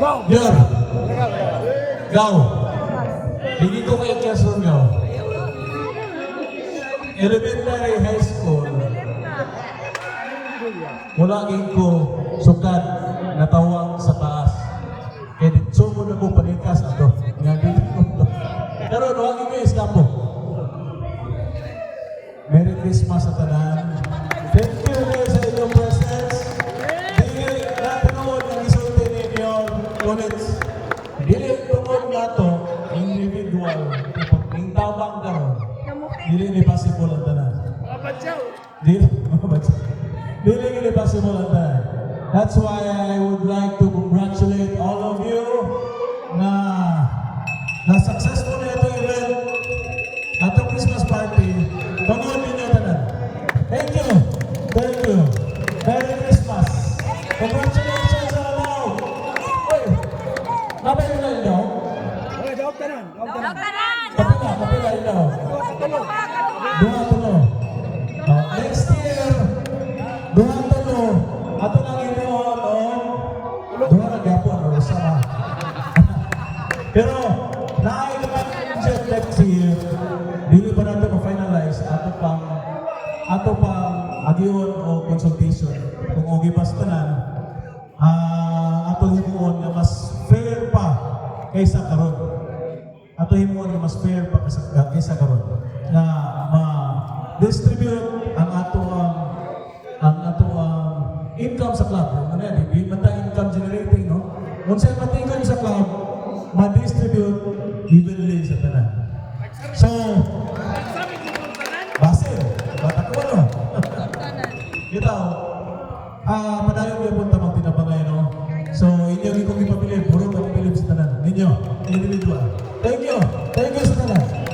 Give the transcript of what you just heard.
Yor. Gaw. Hindi ko kayo Quezon Gaw. Elementary high school. Wala ko sukad natawang sa taas. Kaya dito mo na ko panikas ato. Nga dito ko. Pero wala ko iskapo. Merry Christmas sa tanan. Thank you guys sa inyong presence. Dili natanood ang isulti ninyo ulit. Dili tungod na to individual. Yung tabang karon. Dili ni possible ang tanan. Dili ni possible ang tanan. That's why I would like to congratulate all of you na successful na itong event atong Christmas party. Tungod ninyo tanan. Thank you. Thank you. Merry Christmas. Congratulations sa alaw. Uy, napay mo na inyo? Kapila inyo. Duha tulo. Next year, duha tulo. Ato lang inyo, duha na gapo ang usama. Pero, naay naman yung next year, dili pa natin ma-finalize ato pang agiyon o consultation. Kung ogi basta na, ato himuon na mas fair pa kaysa karon. Ato himuon na mas fair pa kaysa karon. Na ma-distribute ang ato income sa club. Ano yan, hindi man tayo income generating, no? Kung sa'yo matingkon sa club, ma-distribute evenly sa tanan. So, Basil, bata ko ano? Ito, padayon mo yung punta mang tinapangay, no? So, inyo yung kong ipapili, puro kong ipilip sa tanan. Ninyo, individual. Thank you sa tanan.